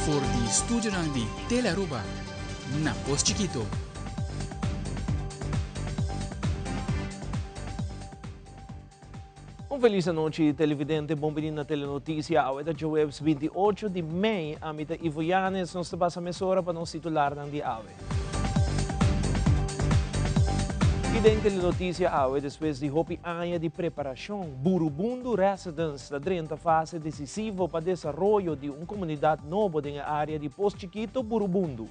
voor die studio ng di Tele-Aruba na Post Chiquito. Feliz noite, televidente. Bom-vindo na Telenotícia. Ao da Webs 28 de Maio, a mita Ivo Yanes, nós estamos a mesura para nós titular ng di AWE. E da Telenotícia AWE, depois de hopi anya de preparação, Burubundu Residence da 30 fase decisivo para o desenvolvimento de uma comunidade nova na área de Post Chiquito, Burubundu.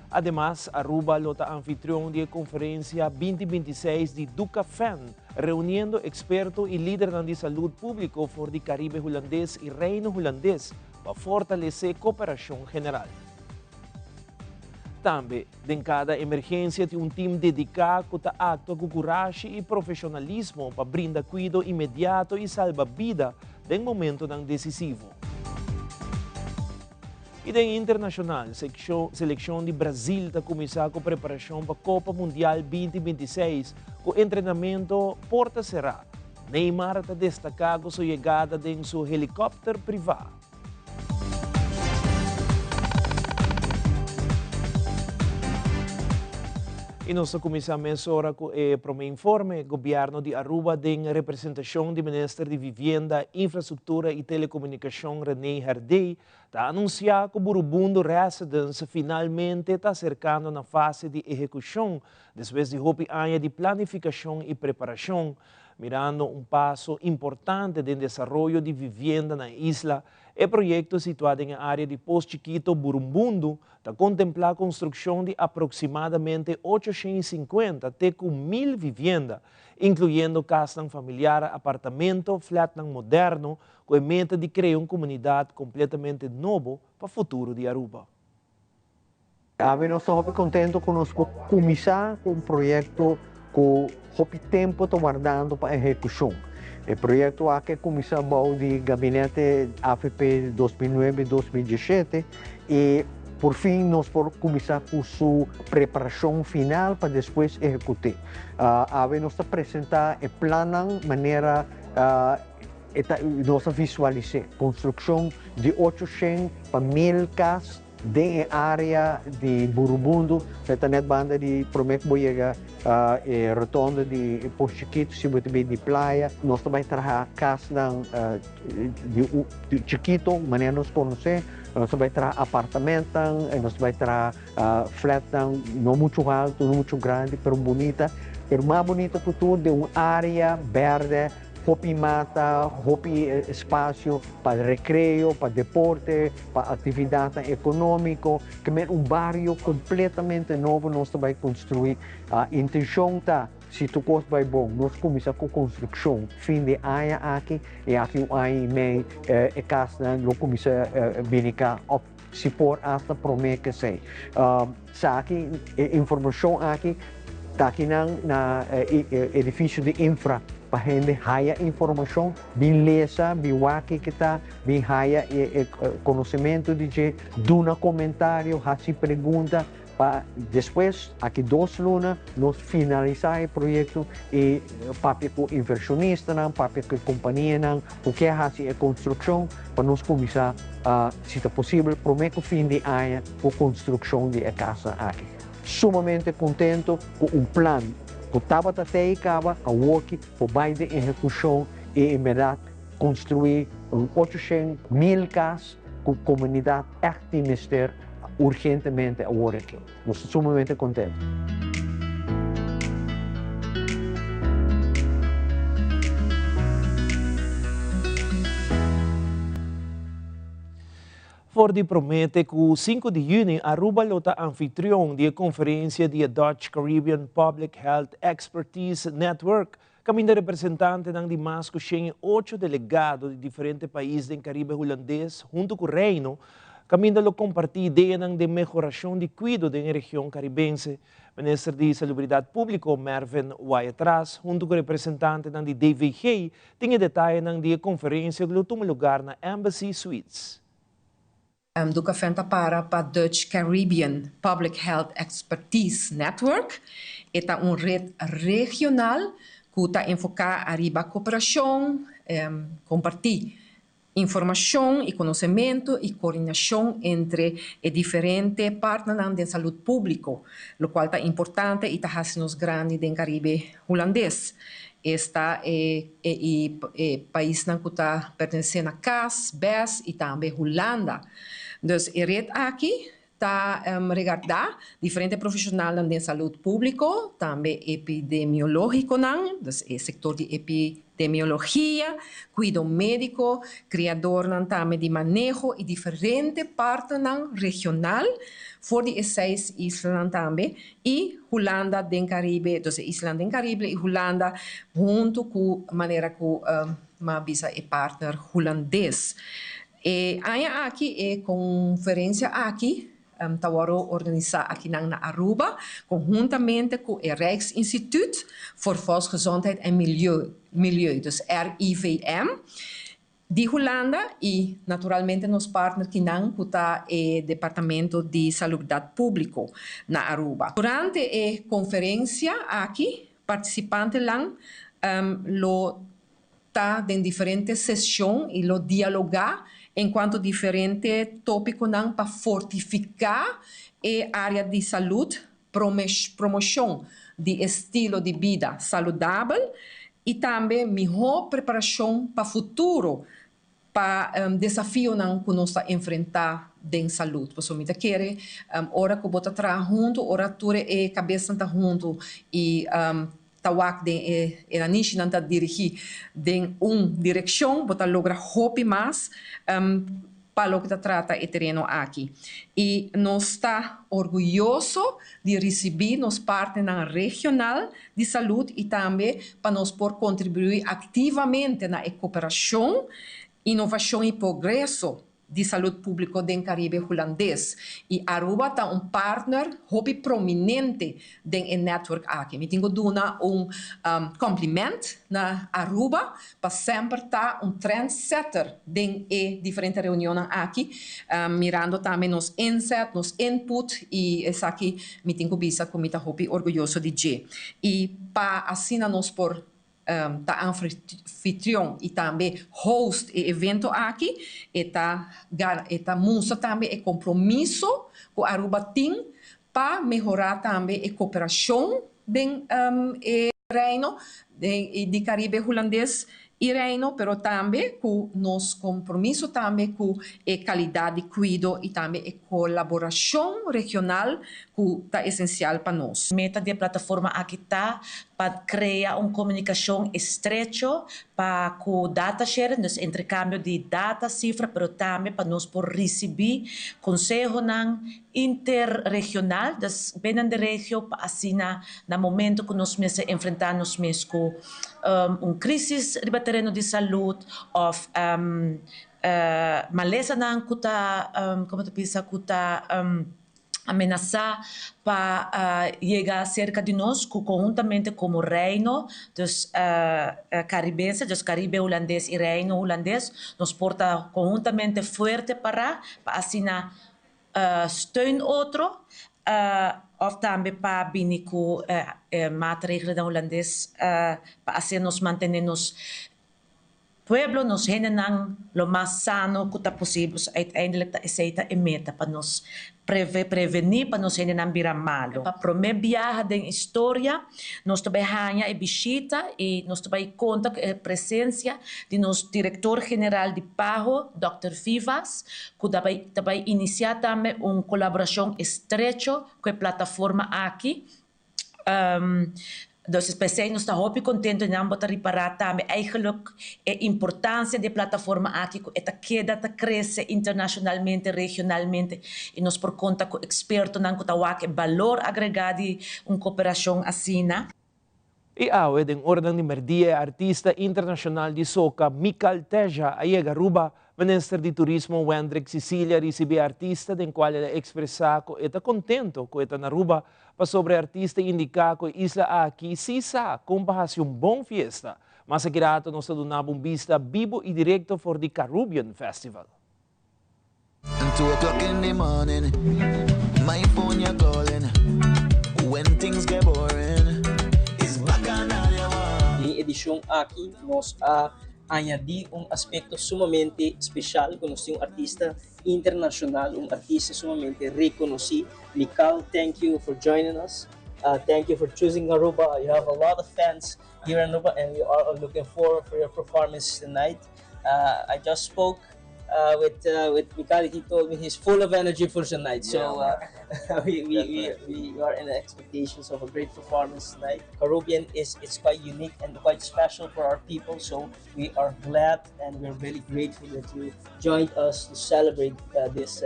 Además, Aruba lota anfitrión de conferencia 2026 de Ducafen, reuniendo expertos y líderes de salud público por el Caribe holandés y Reino holandés para fortalecer cooperación general. También, en cada emergencia, de un team dedicado a acto de coraje y profesionalismo para brindar cuidado inmediato y salvar vidas en el momento decisivo. E da internacional, seleção de Brasil está começando com preparação para a Copa Mundial 2026, com treinamento porta cerrada. Neymar está destacado sua chegada em seu helicóptero privado. E nós começamos agora para o informe do governo de Aruba em representação do ministro de Vivienda, Infraestrutura e Telecomunicação, René Herdey, está anunciado que o Burubundu Residence finalmente está cercando na fase de execução, depois de 8 anos de planificação e preparação, mirando passo importante no desenvolvimento de vivienda na isla. O projeto situado na área de Post Chiquito, Burubundu, está contemplar a construção de aproximadamente 850 até 1.000 viviendas, incluindo casa familiar, apartamento, flat moderno, com a meta de criar uma comunidade completamente nova para o futuro de Aruba. Nós estamos contentes com começar com um projeto com o tempo guardando para a execução. O projeto aqui começou de gabinete AFP 2009-2017 e por fim nós podemos começar com sua preparação final para depois executar. Nós estamos apresentar o plano de maneira nós visualizar construção de 800 para 1.000 casas da área de Burubundu, na banda de Promeco Boyega, rotonda de Post Chiquito, Cibutibé de Playa. Nós também trabalhamos casas de Chiquito, maneira nós conhecemos. Nós também trabalhamos apartamento, nós também trabalhamos flat, não muito alto, não muito grande, mas bonita. O mais bonito de tudo é uma área verde, hopi mata, hopi espaço para recreio, para deporte, para atividade econômica, que é um bairro completamente novo nós também construir. A intenção está, se tu gosta vai bom, nós começamos com a construção, fim de ano aqui, e aqui um ano e meio, e casa nós começamos a vir cá, se for até promete que sei. Aqui, informação aqui, está aqui na edifício de infra, para gente haya informação, beleza, biwaki kita, bem haya conhecimento de duna comentário, haci pergunta, para depois, aqui 2 lunas, nós finalizar o projeto e papel com inversionista, papel com companhia, o que é a construção, para nós começar, se é possível, prometo fim de ano, a construção de casa aqui. Sumamente contento com o plano. O estava até acaba a work por baixo de execução e imediato construir 800.000 casas com comunidade echt urgentemente a work. Nós estamos sumamente contentes. Ford promete que o 5 de junho Aruba lota anfitrião da conferência de Dutch Caribbean Public Health Expertise Network, caminho representante ng Damasco Schengen 8 delegados de diferentes países do Caribe holandês, junto com o Reino, caminho de compartilhar ideia de melhoração de cuidado da região caribense. Ministro de Salubridade Pública, Mervyn Wyatras, junto com o representante ng DVG, tinha detalhes da conferência que tomou lugar na Embassy Suites. Ducafen para Dutch Caribbean Public Health Expertise Network. Esta uma rede regional que está enfocada arriba a cooperação, compartilhar informação e conhecimento e coordenação entre diferentes partners de saúde pública, o qual é importante e está fazendo grande no Caribe holandês. Esta é o país que está pertencendo a CAS, BES e também Holanda. Então, a rede aqui está regardar diferentes profissionais de saúde pública, também epidemiológico, o setor de epidemiologia, cuidado médico, criador também de manejo e diferentes partes regional, voor die 6 islas também, e Holanda do Caribe, então Islândia do Caribe e Holanda, junto com a maneira que uma visa é partner holandês. E aqui é conferência aqui, Tawaro organiza aqui na Aruba, conjuntamente com o Rijksinstituut voor Volksgezondheid en Milieu, dus RIVM, de Holanda e, naturalmente, nos partners que não está o Departamento de Saúde Pública na Aruba. Durante a conferência aqui, participantes lá lo tá em diferentes sessões e lo dialogar enquanto diferentes tópicos para fortificar a área de saúde, promoção de estilo de vida saudável e também melhor preparação para o futuro, para desafio que nós estamos enfrentar em saúde. Por isso, quer hora que bota atrás junto, hora tudo é cabeça tá junto e tawak de era niche nanta dirigir em direção, bota logra hope mais para o que trata o terreno aqui. E nós está orgulhoso de receber nos partners regional de saúde e também para nós por contribuir ativamente na cooperação, inovação e progresso de saúde pública do Caribe holandês. E Aruba está partner hobby prominente do network aqui. Me tenho duna complemento na Aruba para sempre estar trendsetter em diferentes reuniões aqui, mirando também nos insights, nos input e essa aqui me tenho vista como está hobby orgulhoso de G. E para assim nós por tá anfitrião e também host e evento aqui eta mostra também o compromisso que Aruba tem para melhorar também a cooperação do reino de Caribe holandês e reino, pero também com nos compromisso também com a qualidade de cuidado e também a colaboração regional que está essencial para nós. Meta da plataforma aqui está para criar uma comunicação estreita para o data sharing, dus intercâmbio de data, cifra, pero também para nós por receber conselho interregional, dus binnen de regio, para assim no momento que nós enfrentamos com uma crise de terreno de saúde ou maleza na kuta, como tu pensa, kuta ameaçar para chegar cerca de nós, conjuntamente como reino dos caribenses, dos Caribe holandês e reino holandês, nos porta conjuntamente forte para assim steun outro, of também para vir com maatregelen da holandês, para assim nos mantermos pueblo nos generan lo más sano que possível. Uiteindelijk essa é a meta para nos prevenir, para nos generar virar malo. Para a primeira viagem da história, nós também ganhamos a visita e nós também conta com a presença de nosso diretor-geral de PAHO, Dr. Vivas, que também iniciar também uma colaboração estreita com a plataforma aqui. Dus especieel nós estamos muito contentes em ambos reparar também eigenlijk a importância da plataforma aqui que esta queda cresce internacionalmente, regionalmente e nós por conta com expertos não que tawak valor agregado de uma cooperação assim. E awe den orden de merdia artista internacional de soca Mikael Teja a Aruba, Minister de Turismo Wendrik Cecilia recibe artista den qual ele expressa que está contento com esta na Aruba para sobre artista indicar que isla aqui se sa comparação bom fiesta, mas aqui rato nós donamos um vista vivo e direto for the Caribbean Festival. And 2 o'clock in the morning, my phone you're calling. When things get boring, it's back on all you want. Em edição aqui nós añadir un aspecto sumamente especial con un artista internacional, un artista sumamente reconocido. Mikal, thank you for joining us. Thank you for choosing Aruba. You have a lot of fans here in Aruba, and we are looking forward for your performance tonight. I just spoke with Mikal. He told me he's full of energy for tonight. So we are in the expectations of a great performance tonight. Caribbean it's quite unique and quite special for our people. So we are glad and we're very grateful that you joined us to celebrate this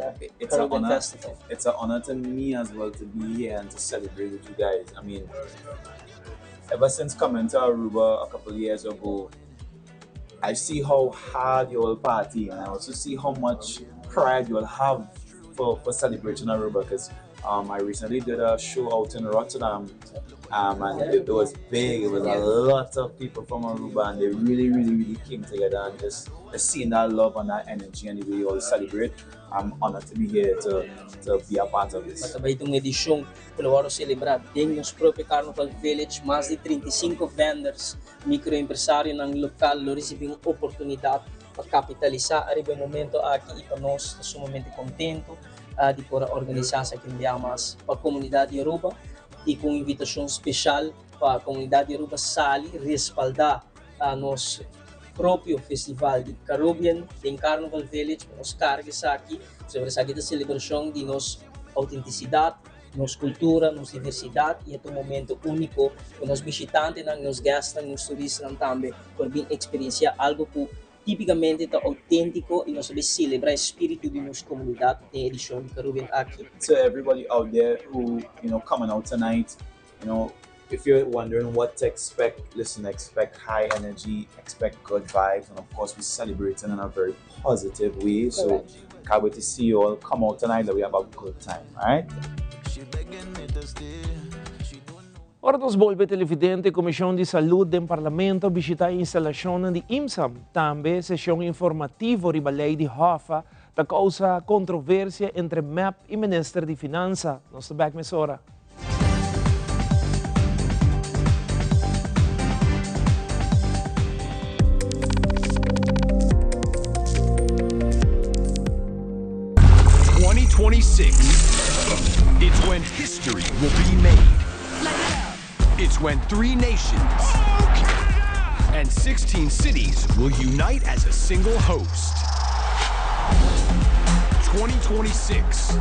Caribbean festival. It's an honor to me as well to be here and to celebrate with you guys. I mean, ever since coming to Aruba a couple of years ago, I see how hard you all party, and I also see how much pride you all have for celebrating Aruba, because I recently did a show out in Rotterdam, and it was big. It was a lot of people from Aruba, and they really came together, and just seeing that love and that energy and the way you all celebrate. I'm honored to be here to be a part of this. Mataba itong edisyong Pulawaro celebrar din yung proprio Carnival Village, mais de 35 vendors, microempresário ng lokal, lo recebem oportunidade para capitalizar. Arriba o momento aqui e para nós, sumamente contento de poder organizar essa que enviamos para a comunidade de Aruba e com invitação especial para a comunidade de Aruba sali respaldar a nosso próprio festival de Caribbean em Carnival Village, nos cargas aqui sobre essa celebração de nossa autenticidade, nossa cultura, nossa diversidade, e é um momento único para os visitantes, os gastos, os turistas também, para vir experienciar algo que tipicamente é autêntico e nós sabemos celebrar o espírito de nossa comunidade em edição de Caribbean aqui. To everybody out there who coming out tonight, if you're wondering what to expect, listen, expect high energy, expect good vibes, and of course we're celebrating in a very positive way. So can't wait to see you all come out tonight that we have a good time, alright? Ora nos volve televidente, Comissão de Saúde do Parlamento visita a instalação de IMSAM, também sessão informativa riba lei de Hoffa, da causa controvérsia entre MEP e Ministério de Finanças. Nós back mesora. It's when history will be made. It's when 3 nations and 16 cities will unite as a single host. 2026.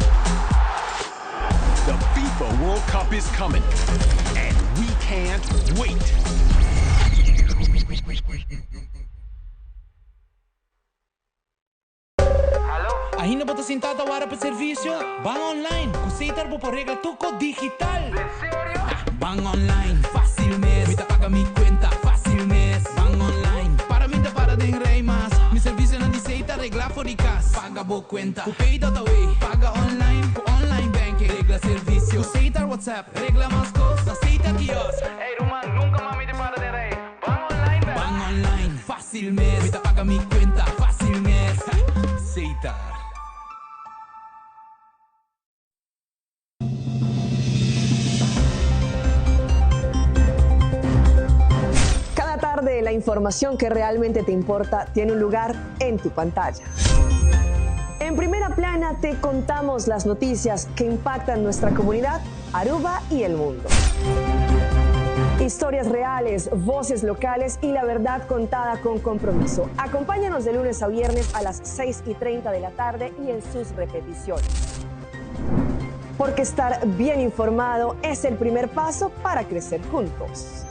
The FIFA World Cup is coming, and we can't wait. Ahina ba ito sintatawaran pa servisyo? Bang online, kusitar po regla tuko digital. ¿En serio? Bang online, fácil mes. Mita paga mi cuenta, fácil mes. Bang online, para minta para din rey mas. Mi servicio na diseita regla forikas. Paga bo cuenta, ku pay away. Paga online, ku online banking. Regla servicio, kusitar WhatsApp. Regla mas cosa, seita kiosk. Hey Roman, nunca mami te para din rey. Bang online, bang online, fácil mes. Mita paga mi cuenta, fácil mes. Seita. La información que realmente te importa tiene un lugar en tu pantalla. En Primera Plana te contamos las noticias que impactan nuestra comunidad, Aruba y el mundo. Historias reales, voces locales y la verdad contada con compromiso. Acompáñanos de lunes a viernes a las 6:30 de la tarde y en sus repeticiones. Porque estar bien informado es el primer paso para crecer juntos.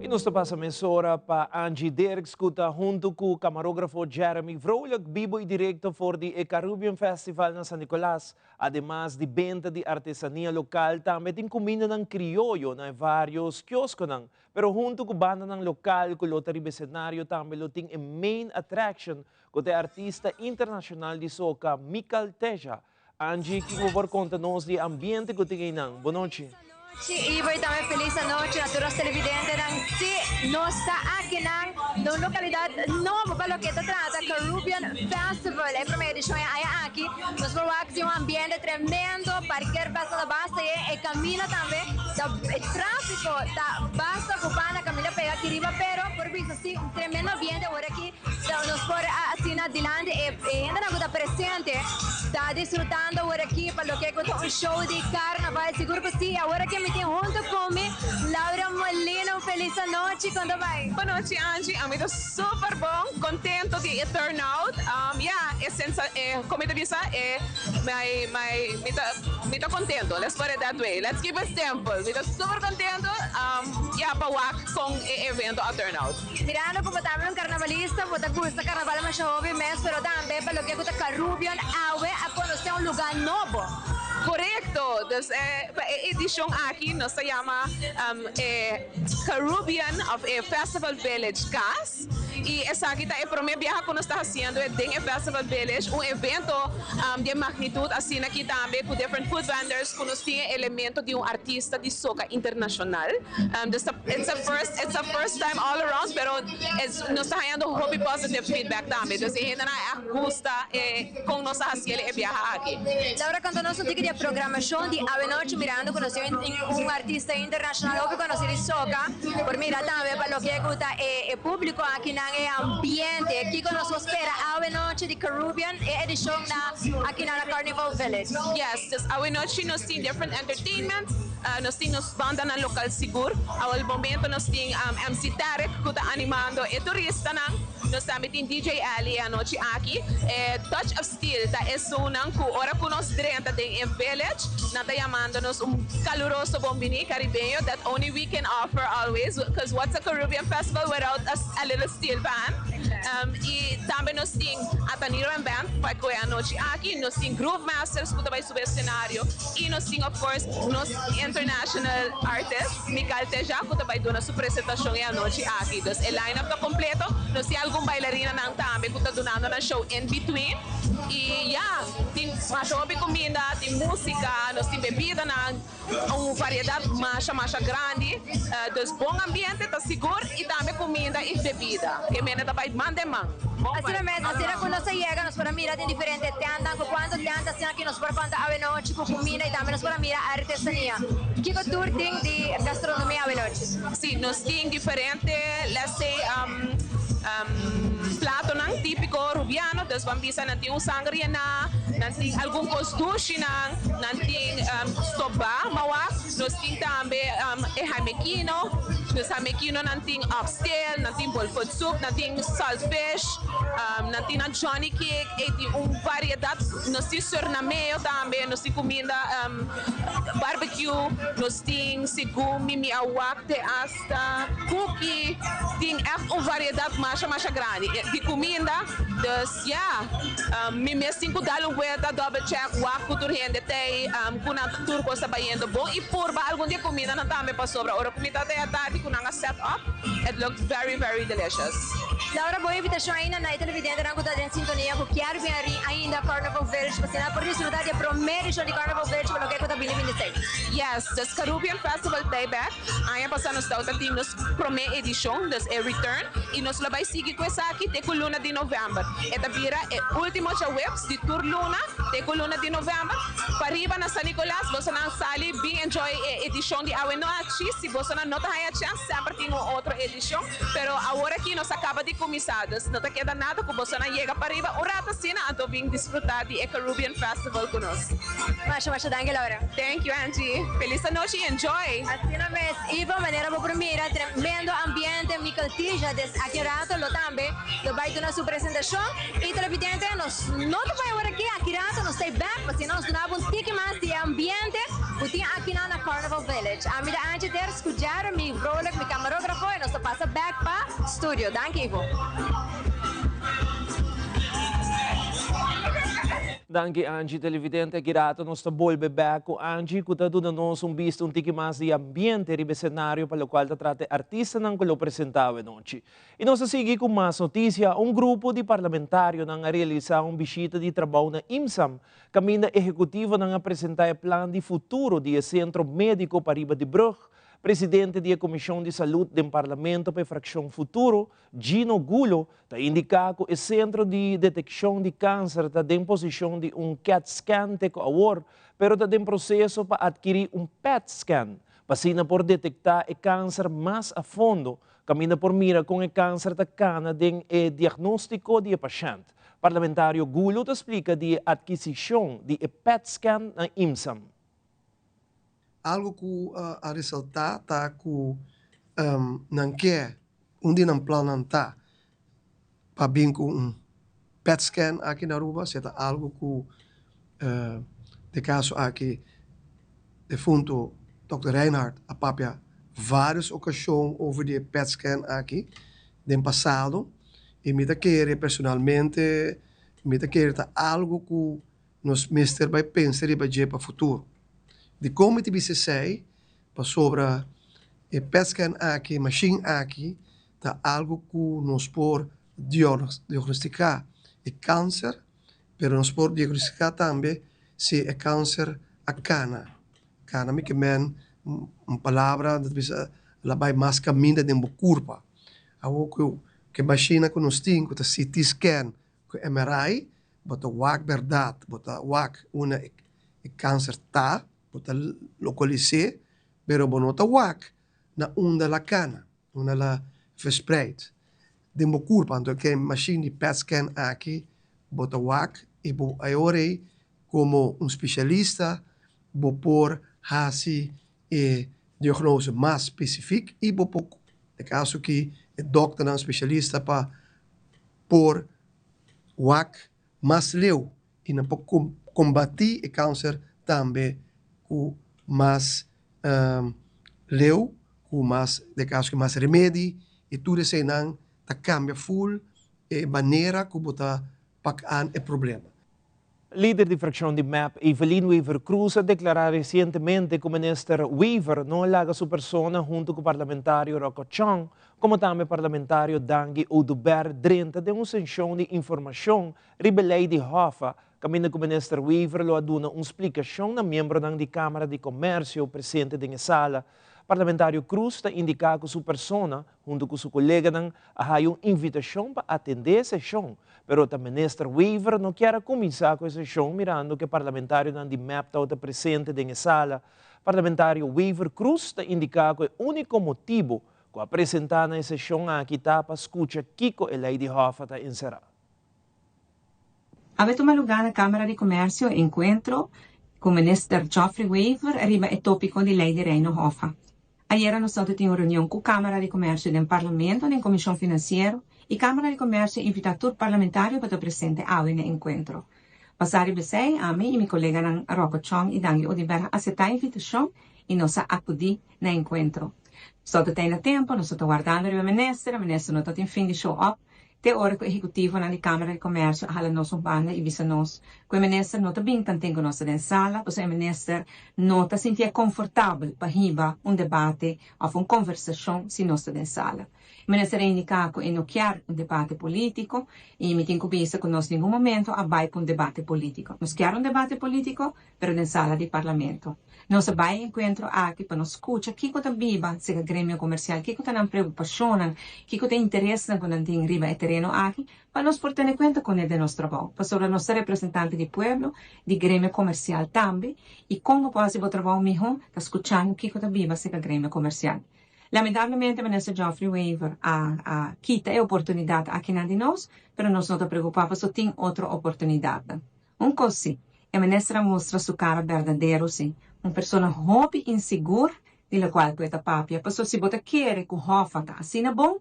nos passa a mensura para Angie Dirk, escuta junto com o camarógrafo Jeremy Vrolijk, vivo e direto for the Caribbean Festival na San Nicolás. Además de venda de artesania local, também tem comida ng criollo na vários quioscos nang. Pero junto com banda ng lokal, com o taribe cenário, também lo tem a main attraction com o artista internacional de soca, Michael Teja. Angie, que por conta-nos de ambiente que tem nang. Boa noite. Ivo e também feliz noite a todos os televidentes de nossa aqui na localidade nova para o que se trata Caribbean Festival. É a primeira edição aqui. Nós vamos ter um ambiente tremendo, parqueiro basta da base e caminha também. O tráfico da basta cubana caminha pega aqui riba, pero por isso assim um tremendo ambiente agora aqui. Nós por assim adelante e ainda não está presente, está desfrutando agora aqui para o que é um show de carnaval. Seguro que sim, agora que me tem junto comigo, Laura Molina. Feliz noite, quando vai? Boa noite, Angie. A mim está super bom, contento de turnout. Como eu disse, me está contento. Let's put it that way. Let's keep it simple. Me está super contento para walk com o evento a turnout. Mirando como também carnavalista, você gusta carnaval mais jovem mesmo, pero também para o que é Caribbean, a conhecer um lugar novo. Correcto. Entonces, edición aquí nos se llama Caribbean of Festival Village CAS. Y esa aquí es el primer viaje que nos está haciendo en el Festival Village, un evento de magnitud así aquí también con different food vendors, que nos tiene elementos de un artista de soca internacional. It's a first time all around, pero nos está dando hobby positive feedback también. Entonces, gente nos gusta con nos haciendo el viaje aquí. Laura, cuando nos dice de programación de Ave Noche, mirando conoció un artista internacional, obvio conocer el soca, por mirar también para lo que gusta el público aquí en el ambiente. Aquí nos espera Ave Noche de Caribbean edición aquí en la Carnival Village. Yes, just Ave Noche nos tiene different entertainment. Nos tiene banda na local seguro. Al momento nos tiene MC Tarek que está animando el turista nos também tem DJ Ali a noite aqui. Touch of Steel tá sunang ku ora ku nos drenta em village na tá chamando-nos caloroso bombini caribeño that only we can offer always, because what's a Caribbean festival without a little steel band. E também nós tem Ataniro and Band para que a noite aqui. Nós tem Groove Masters que vai subir o cenário e nós tem of course nos international artist Michael Teja que vai dar a sua apresentação a noite aqui. Então o line-up está completo. Nós tem algum bailarina também que está dando na show in between. E tem mais comida, tem música, nós tem bebida, uma variedade mais grande. Então bom ambiente, está seguro e também comida e bebida. Que me está vai mão de mão. Assim mesmo, assim quando você chega, nós podemos mirar em diferentes tendas, com quantas tendas tem aqui, nós podemos contar a noite com comida e também nós podemos mirar a artesania. Que tour tem de gastronomia a noite? Sim, nós temos diferentes, let's say, plato nang típico rubiano, dus bambisa nanti yung sangria nanti algum costuche nanti soba mawak, nos ting tambe jamequino, dus jamequino nanti oxtail, nanti bolfod soup, nanti saltfish, nanti na Johnny cake, eti variedad, nos ting surnameo tambe, nos ting comida barbecue, nos ting sigu mimi awak te hasta cookie, ting variedad mais grande de comida. Dus me mesmo 5 dalos vuelta double check wak cultura rende tem kuna turco está baindo bom e porba algum dia comida não também para sobra. Ora comida até a tarde com a set up. It looks very very delicious. Laura, boa invitação ainda na televidente não está em sintonia com quero vir ainda Carnival Village para ser por desfrutar de primeira edição de Carnival Village para o que está 2026. Yes, this Caribbean Festival Payback. Aí passando está outra nos primeira edição, das return e nos vai seguir com essa aqui até luna de novembro. Esta vira é último webs de tour luna até luna de novembro. Para riba na San Nicolás, você não sali bem enjoy edição de Ave Noche. Se você não tem a chance, sempre tem outra edição. Pero agora aqui nós acaba de começar. Não te queda nada que você não chega para riba. O rato sim, então vem desfrutar de Caribbean Festival conosco. Masha, thank you, Laura. Thank you, Angie. Feliz noite e enjoy. Assim mesmo. Iva, maneira por primeira, tremendo ambiente, Michael Teja, aqui rato, lo também, lo vai dar sua apresentação e televidente, nós não vai agora aqui rato, nós stay back, mas nós damos um tique mais de ambiente, o tinha aqui na Carnival Village. A minha Angie ter escutar, mi Vrolijk, mi camarógrafo, e nós studio. Dank Ivo. Danke Angie, televidente, girato nostro bolbe back con Angie, kuta do nós visto tiki mais de ambiente ribe cenário para o qual trata artista não que lo presentava noite. E nós seguimos com mais notícia, grupo de parlamentário não realizar visita de trabalho na IMSAM, caminho executivo não apresentar plano de futuro do Centro Médico para Riba de Brug. Presidente da Comissão de Saúde do Parlamento para a Fração Futuro, Gino Gulo, está indicado que o Centro de Detecção de Câncer está em posição de CAT scan agora, mas está em processo para adquirir PET scan, para por detectar o câncer mais a fundo, caminha por mira com o câncer da cana de diagnóstico do paciente. Parlamentário Gulo explica de adquisição de PET scan na IMSAM. Algo que a ressaltar tá que não quer dia não plano tá para vir com PET scan aqui na Aruba, será algo que de caso aqui de fundo Dr. Reinhardt a papia várias ocasiões over de PET scan aqui no passado e me querer personalmente me querer tá algo que nos mestre vai pensar e vai para o futuro. De como te sei para sobre e pescan aqui, machine aqui, tá algo que nos pode diagnosticar o câncer, mas nos pode diagnosticar também se é câncer a cana. Cana me que men uma palavra ela vai mais caminho dentro do corpo. Algo que machine que nos tem, que tá CT scan, que MRI, bota wak verdade, bota wak uma câncer tá bota localizar, pero bonota wak na onda la cana, una la verspreid. De mo curpa, então que machine de PET scan aqui, bota wak e bo aiore como especialista, bo por hasi e diagnose mais específica e bo por de caso que o doctor não especialista para por wak mais leu e não por combater o câncer também com mais leu, com mais, de caso que mais remédio, e tudo isso não cambia full e maneira como está pagando o problema. Líder de fracção de MAP, Evelyn Weaver Cruz, declarou recentemente que o ministro Weaver não larga sua persona junto com o parlamentário Rocco Chong, como também o parlamentário Dangi Oduber Drenta de uma sessão de informação rebelei de Hoffa, caminho que o ministro Weaver lo aduna uma explicação na membro da Câmara de Comércio presente na sala. Parlamentário Cruz está indicado que sua persona, junto com seu colega, há uma invitação para atender a sessão, mas o ministro Weaver não quer começar com a sessão, mirando que o parlamentário de MAP está presente na sala. Parlamentário Weaver Cruz está indicado que o único motivo que apresentar na sessão aqui está para escutar Kiko e Lady Hoffa está encerrado. Avete tomado lugar na Câmara de Comércio encontro com o ministro Geoffrey Weaver arriba o tópico de Lady Reino Hoffa. Ayer nós tivemos uma reunião com a Câmara de Comércio do Parlamento, na Comissão Financeira, e a Câmara de Comércio invita todo parlamentário para estar presente ao encontro. Passari besei, a mim e meu colega Rocco Chong e Dangi Oduber aceitar a invitação e nós acudir no encontro. Só tem tempo, nós estamos aguardando o ministro não está em fim de show-up, teórico executivo na Câmara de Comércio hala nos banda e visa nos que o ministro não está bem tanto com nós na sala, pois o ministro não está sentia confortável para riba debate ou uma conversação se nós está na sala. O ministro indica que não quer debate político e me tem que nós em nenhum momento vai para debate político. Nós queremos debate político, mas na sala de parlamento. Nós vai encontro aqui para nos escutar que está viva se o grêmio comercial, que está na preocupação, que está interesse na quando tem riba terreno aqui, para nós por ter conta com ele de nosso trabalho, para ser nosso representante do povo, de grêmio comercial também, e como pode ser o trabalho melhor, está escutando que está viva se o grêmio comercial. Lamentavelmente, o ministro Geoffrey Weaver quita a oportunidade aqui na de nós, mas nós não estamos preocupados, só tem outra oportunidade. Coisa, o ministro mostra sua cara verdadeira, sim. Uma pessoa hobby insegura, de la qual questa papia, passou se bota querer que o Hoffa tá assim bom,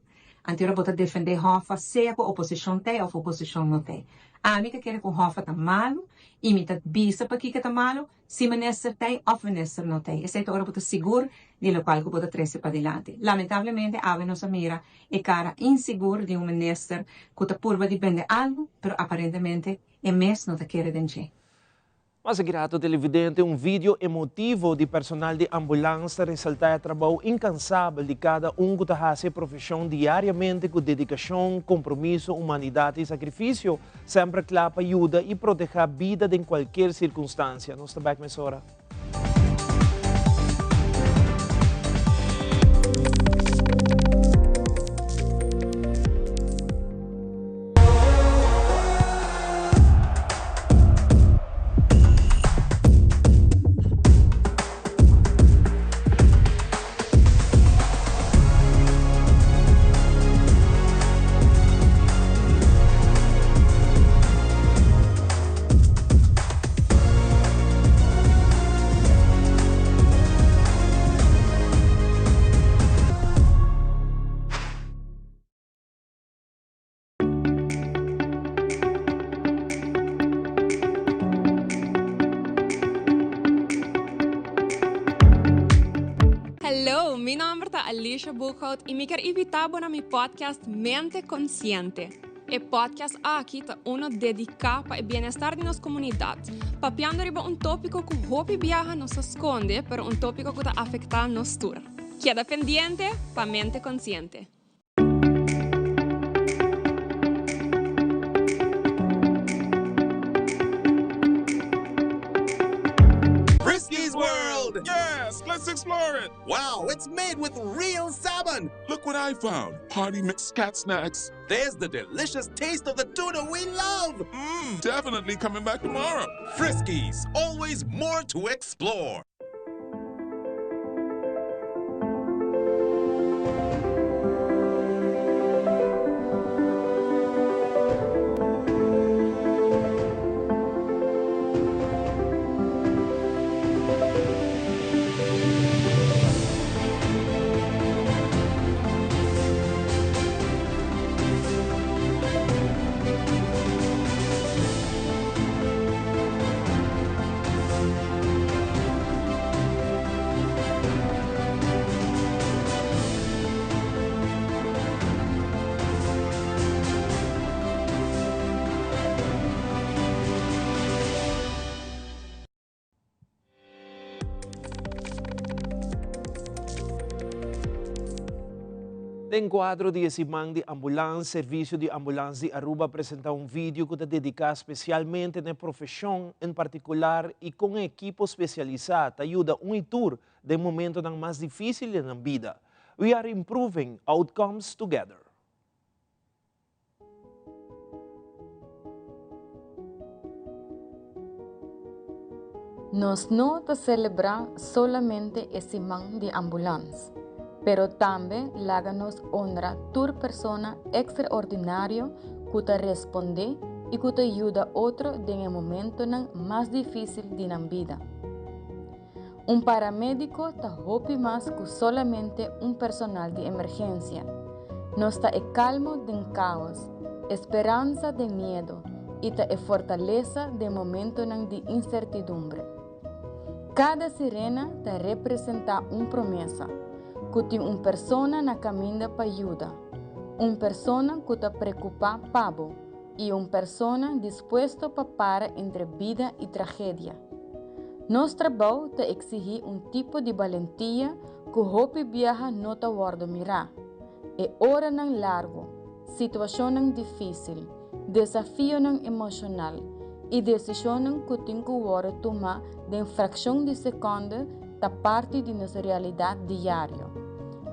Antiora bota defender Hofa, seja com oposição tem ou oposição não tem. A mim que quer com Hofa tá malo, imita bisa para que tá malo, se minister tem ou minister não tem. Esse é agora bota seguro, de lo qual que bota trece para adelante. Lamentavelmente, a nossa mira é cara inseguro de minister que tá purva de vender algo, pero aparentemente é mesmo não tá querer denche. Mas grato televidente, vídeo emotivo de personal de ambulância ressalta o trabalho incansável de cada que faz a profissão diariamente com dedicação, compromisso, humanidade e sacrifício, sempre clapa ajuda e proteger a vida em qualquer circunstância. Nós estamos aqui, Sora. Hello, mi nombre es Alicia Buchhout y me quiero invitar a mi podcast Mente Consciente. El podcast aqui é dedicado para o bem-estar de nossa comunidade, papiando riba tópico que hopi viaja nos esconde, pero tópico que afecta nos tour. Queda pendiente para Mente Consciente. Frisky's World! Yes, let's explore it! Wow, it's made with real salmon! Look what I found. Party mixed cat snacks. There's the delicious taste of the tuna we love! Definitely coming back tomorrow. Frisky's, always more to explore. Em quadro de Simang de Ambulância, Serviço de Ambulância de Aruba apresenta vídeo que está dedicado especialmente na profissão em particular e com equipe especializada ajuda tour de momento mais difícil na vida. We are improving outcomes together. Nós não te celebrar solamente esse man de ambulância, pero também láganos honra tur persona extraordinário que te responde e que te ajuda outro em momento mais difícil de na vida. Paramédico te hopi mais que solamente personal de emergência. Nos te calmo de caos, esperança de medo e te fortaleza de momento de incertidumbre. Cada sirena te representa promessa, que tem persona na caminho para ajuda, persona que te preocupa pabo e persona disposto para parar entre vida e tragédia. Nosso trabalho te exige tipo de valentia que hopi viaja não te guarda mirar. É hora largo, situação difícil, desafio emocional e decisão que tem que tomar de fração de segundo da parte de nossa realidade diária.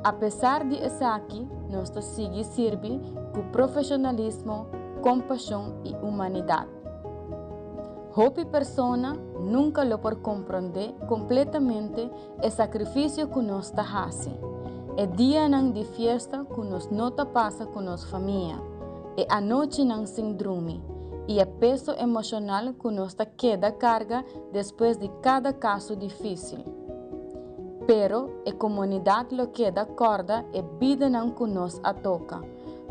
Apesar de isso aqui, nós seguimos servir com profissionalismo, compaixão e humanidade. Hopi persona nunca lo por compreender completamente o sacrifício que nós fazemos. É dia de festa que nós não passa com nossa família. É a noite sem dormir. E o peso emocional que nós queda carga depois de cada caso difícil. Pero a comunidade lo queda corda e vida que nos toca.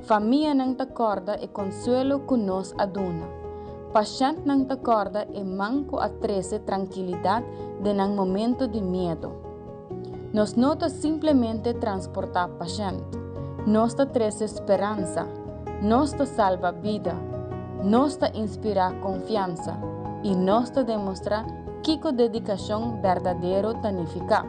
Família não tacorda e consuelo conosco aduna. Paciente não tacorda e manco a trece tranquilidade de nang momento de medo. Nos nota simplesmente transportar paciente. Nos ta trece esperança. Nos ta salva vida. Nos ta inspira confiança. E nos ta demonstra que dedicação verdadeiro tanifica.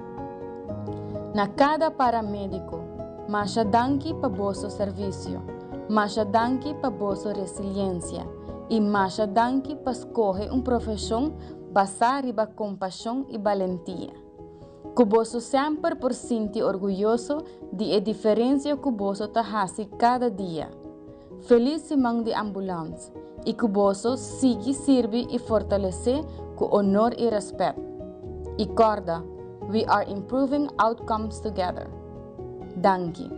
Na cada paramédico, Masha danki pa boso serviço, Masha danki pa boso resiliência e Masha danki pa escolher profissão basada riba compaixão e valentia. Kuboso sempre por sentir orgulhoso de a diferença kuboso ta hasi cada dia. Feliz simang de ambulância e kuboso sigue sirve e fortalecer com honor e respeito. E corda, we are improving outcomes together. Danke.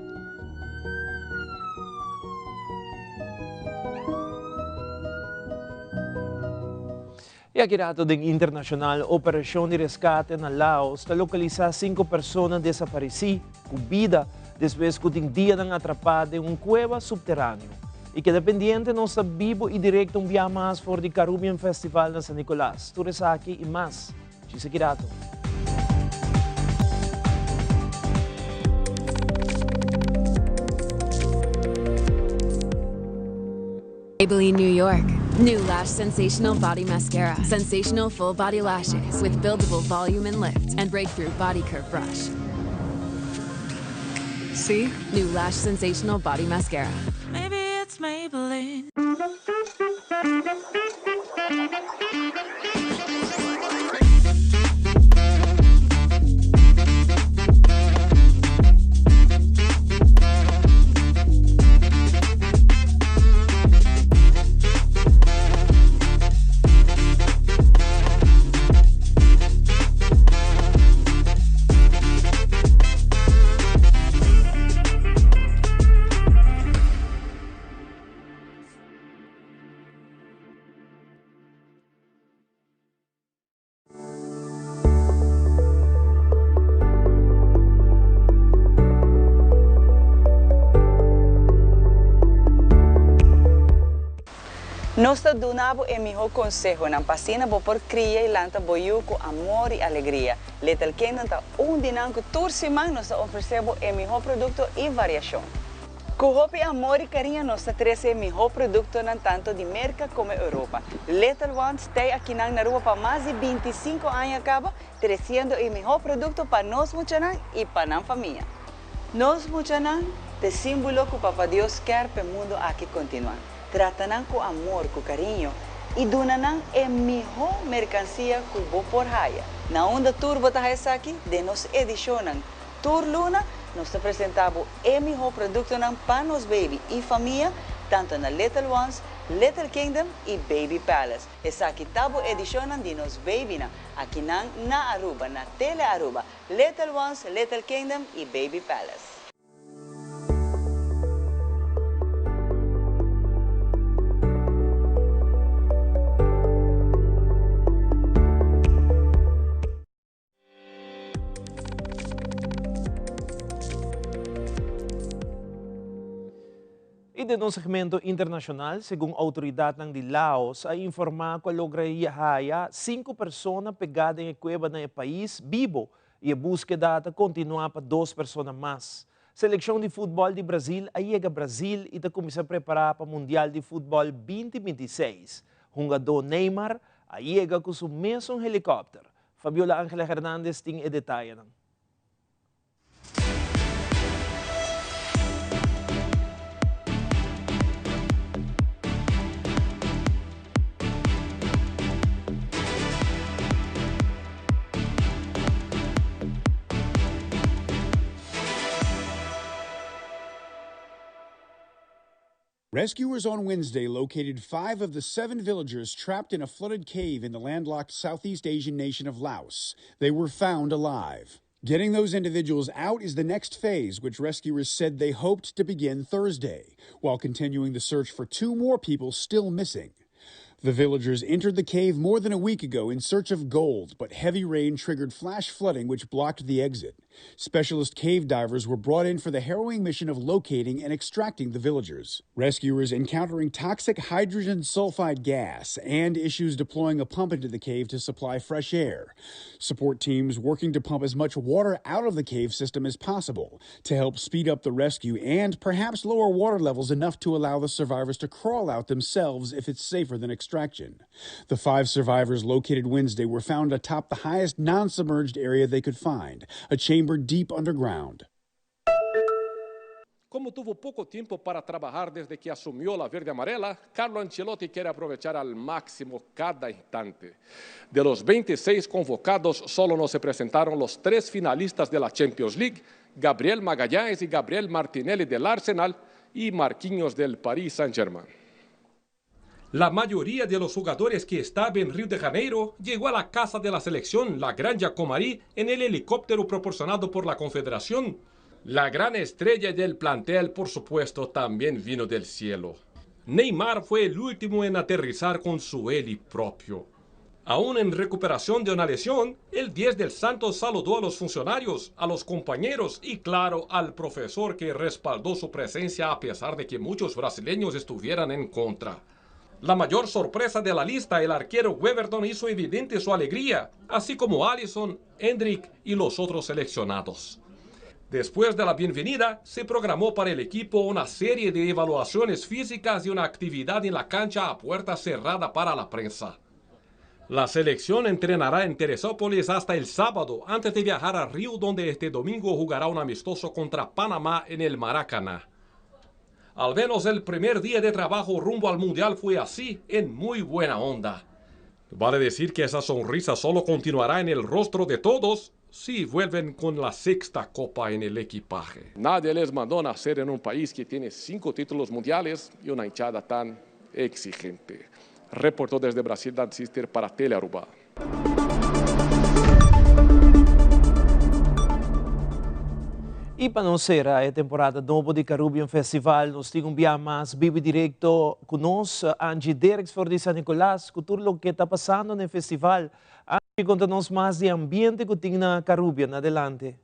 E aqui rato da internacional operação de resgate na Laos está localizar 5 pessoas desaparecidas com vida depois que um dia não atrapadas em uma cueva subterrânea. E que dependiente não está vivo e direto via mais for de Caribbean Festival na San Nicolás. Tudo isso aqui e mais. Chisa aqui rato. Maybelline New York. New Lash Sensational Body Mascara. Sensational full body lashes with buildable volume and lift and breakthrough body curve brush. See? New Lash Sensational Body Mascara. Maybe it's Maybelline. Nós donamos o melhor conselho na pasina por criar e lanta boiu com amor e alegria. Little Kingdom está dinanco tour semana nós oferecemos o melhor produto e variação. Com hope, amor e carinho nós trazemos o melhor produto tanto de América como Europa. Little Ones está aqui na rua para mais de 25 anos acaba trazendo o melhor produto para nós muchanan e para a família. Nós muchanan te símbolo que o Papa Deus quer para o mundo aqui continuar. Tratam com amor, com carinho e donam a melhor mercancia que vou por raia. Na onda tour bota aqui, de nos edicionam Tour Luna, nós apresentamos o melhor produto para nos baby e família, tanto na Little Ones, Little Kingdom e Baby Palace. Essa aqui tabo edicionam de nos baby aqui na Aruba, na Tele Aruba, Little Ones, Little Kingdom e Baby Palace. E de um segmento internacional, segundo a autoridade de Laos, a informar que lograria 5 pessoas pegadas em cueva no país vivo e a búsqueda continua para 2 pessoas mais. Seleção de futebol de Brasil chega a Brasil e está começando a preparar para o Mundial de Futebol 2026. O jogador Neymar chega com seu mesmo helicóptero. Fabiola Ángela Hernandez tem o detalhe. Rescuers on Wednesday located 5 of the 7 villagers trapped in a flooded cave in the landlocked Southeast Asian nation of Laos. They were found alive. Getting those individuals out is the next phase, which rescuers said they hoped to begin Thursday, while continuing the search for 2 more people still missing. The villagers entered the cave more than a week ago in search of gold, but heavy rain triggered flash flooding which blocked the exit. Specialist cave divers were brought in for the harrowing mission of locating and extracting the villagers. Rescuers encountering toxic hydrogen sulfide gas and issues deploying a pump into the cave to supply fresh air. Support teams working to pump as much water out of the cave system as possible to help speed up the rescue and perhaps lower water levels enough to allow the survivors to crawl out themselves if it's safer than extraction. The 5 survivors located Wednesday were found atop the highest non-submerged area they could find, a chamber deep underground. Como tuvo poco tiempo para trabajar desde que asumió la verde amarela, Carlo Ancelotti quiere aprovechar al máximo cada instante. De los 26 convocados, solo no se presentaron los 3 finalistas de la Champions League, Gabriel Magallanes y Gabriel Martinelli del Arsenal y Marquinhos del Paris Saint-Germain. La mayoría de los jugadores que estaban en Río de Janeiro llegó a la casa de la selección, la Granja Comari, en el helicóptero proporcionado por la Confederación. La gran estrella del plantel, por supuesto, también vino del cielo. Neymar fue el último en aterrizar con su heli propio. Aún en recuperación de una lesión, el 10 del Santos saludó a los funcionarios, a los compañeros y, claro, al profesor que respaldó su presencia a pesar de que muchos brasileños estuvieran en contra. La mayor sorpresa de la lista, el arquero Weverton, hizo evidente su alegría, así como Alisson, Endrick y los otros seleccionados. Después de la bienvenida, se programó para el equipo una serie de evaluaciones físicas y una actividad en la cancha a puerta cerrada para la prensa. La selección entrenará en Teresópolis hasta el sábado, antes de viajar a Río, donde este domingo jugará un amistoso contra Panamá en el Maracaná. Al menos el primer día de trabajo rumbo al Mundial fue así, en muy buena onda. Vale decir que esa sonrisa solo continuará en el rostro de todos si vuelven con la 6ª copa en el equipaje. Nadie les mandó nacer en un país que tiene 5 títulos mundiales y una hinchada tan exigente. Reportó desde Brasil Dan Sister para Telearuba. E para não ser a temporada nova de Caribbean Festival, nós temos mais vivo direto conosco, Angie Dereks for de San Nicolás, com tudo o que está passando no festival. Angie, conta-nos mais de ambiente que tem na Caribbean. Adelante.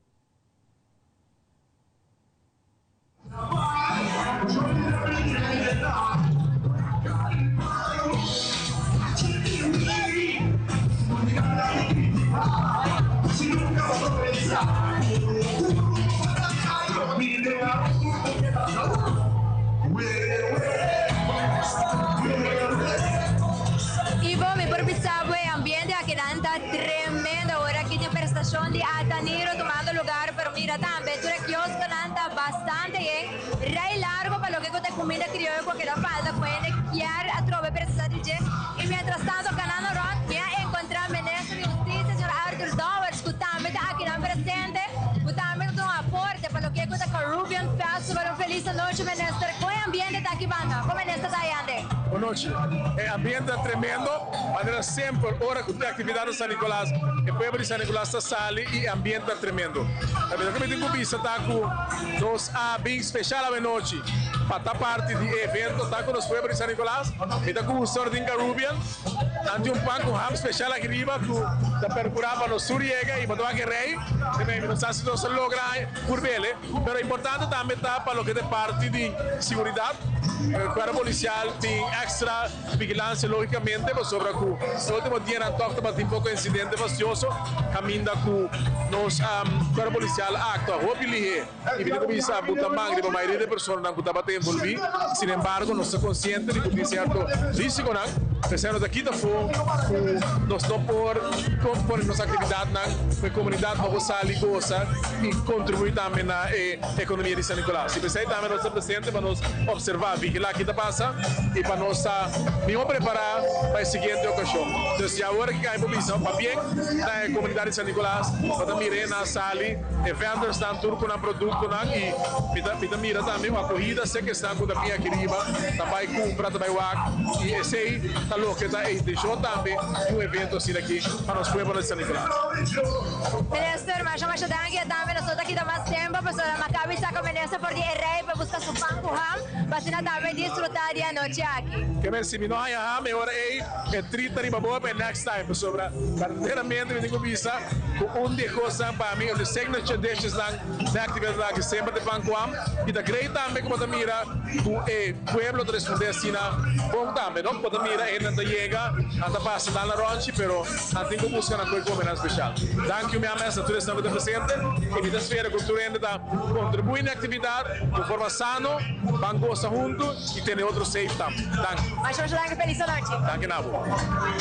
Ivo, mi propiciavo è ambiente che anda tremendo ora che c'è prestazione di Ataniro tomando lugar, pero mira también, tu kiosco anda bastante bien, rey largo para lo que con comida criolla que da falta, puede chiar a trove prestazione di e mientras tanto canano rock, ya encontrar ministro de justicia, señor Arthur Dowers, que también aquí dan presente, que también da un aporte para lo que con Caribbean Festival. Un feliz noche, ministro. ¿Cómo ambiente está aquí, banda? ¿Cómo está ahí? Boa noite. Ambiente tremendo, mas sempre hora que tem atividade em San Nicolás, o povo de San Nicolás está sali e ambiente tremendo. A verdade que me tenho visto está com nós bem especial a noite para estar parte do evento, está com os povos de San Nicolás, e está com o Sordin Caribbean, ante pão com ham especial aqui riba, que está percurando no Suriega e para que rei, também não sabe se nós logramos por ele, mas é importante também estar para o que é parte de segurança. O Guarda Policial tem extra vigilância, logicamente, mas sobre o último dia não toca para um pouco de incidente fastidioso, caminha com nós Guarda Policial actua, hopefully, e vindo com isso a puta magre, a maioria das pessoas não está batendo envolvido, sin embargo, nós somos conscientes de que tem certo risco, pensamos daqui da fora, nós não por nossa atividade na comunidade, não gostar e gostar e contribuir também na economia de San Nicolás. E pensei também nós estamos presentes para nós observar, vigilar o que está passando e para nós estar bem preparados para a seguinte ocasião. Então, se agora que a mobilização está bem na comunidade de San Nicolás, para também na sala, eventos estão tudo com um produto e para mira também a corrida, sei que está com a minha querida, também compra, também o e esse aí está louco, que está deixou também evento assim daqui para nós pueblos de San Nicolás. Ministro, mas chama-se Dangue também, nós estamos aqui há mais tempo, pessoal, Maccabi está começando por de rei para buscar su pan com ham, para se também desfrutar de a noite aqui. Que men se não há ham, é hora é trita riba boa para next time, para sobra. Verdadeiramente, eu digo bisa, com de coisa para mim, o signature dishes na atividade que sempre de pan com ham, e da great também como mira, o pueblo de responder assim na bom também, não pode mira ainda chega, anda passa lá na ranch, pero antes que busca na coisa como especial. Danke minha mesa, tudo está muito presente, e da esfera cultura ainda está contribuindo na atividade, de forma sano, van gosta junto e tem outro safe também. Danke. Mas hoje danke feliz noite. Danke Nabo.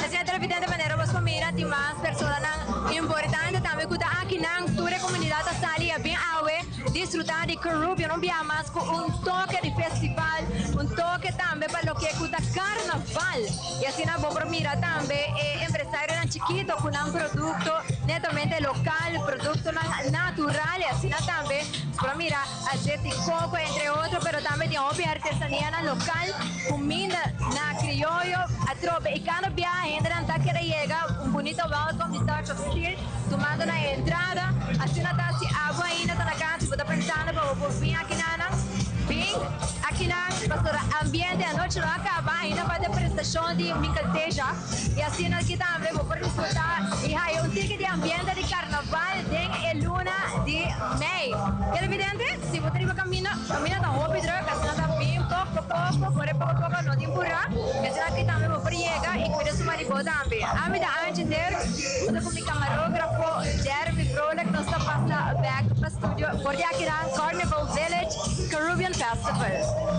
Assim é evidente maneira vos mira tem mais pessoas não importante também que aqui na toda a comunidade está ali bem awe desfrutar de Caribbean, não via mais com toque de festival, toque também para o que é carnaval. E assim na vou mira também empresário chiquito com um produto netamente local, produto natural e assim também para mira azeite de coco entre outros, pero também tem hobby artesania local, comida na criollo, a tropa e cada viagem entra na que chega bonito welcome de touch of steel, tomando na entrada, assim na se água ainda na casa, você pensando para vou vir aqui pastor ambiente a noite não acaba ainda vai ter prestação de micalteja e assim aqui também vou participar e aí ticket de ambiente de carnaval em luna de May. É evidente se você vai camina da hobby droga assim está bem pouco por não te empurrar e assim aqui também vou chegar e cuidar sua mariposa também. A minha antes de eu com meu camarógrafo Jeremy Frolek nós está passando back para o estúdio por aqui na Carnival Village Caribbean Festival.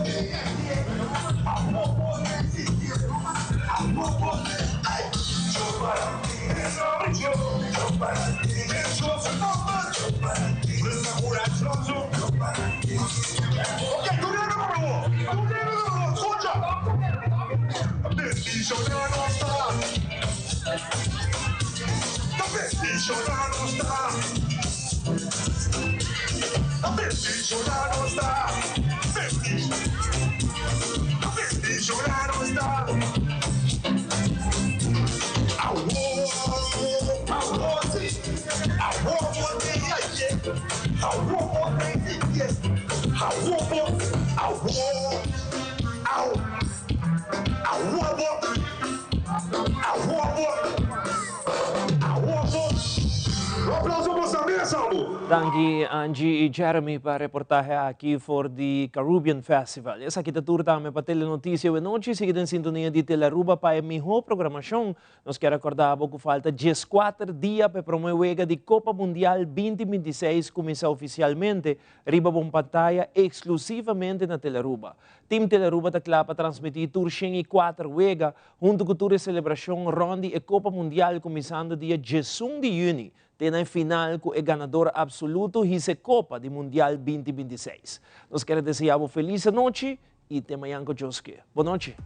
Danke Angie e Jeremy para reportaje aqui for the Caribbean Festival. Essa aqui é tour também para telenotícia e noite, seguida em sintonia de Teleruba para a melhor programação. Nós queremos acordar que falta 14 dias para promover a Copa Mundial 2026 começar oficialmente, riba bom pantalla exclusivamente na Teleruba. Team Teleruba está claro para transmitir tour 4 wega, junto com toda a celebração ronde e Copa Mundial começando dia 18 de junho. Tem a final com o ganador absoluto e a Copa do Mundial 2026. Nós queremos desejar uma feliz noite e até amanhã com Josué. Boa noite.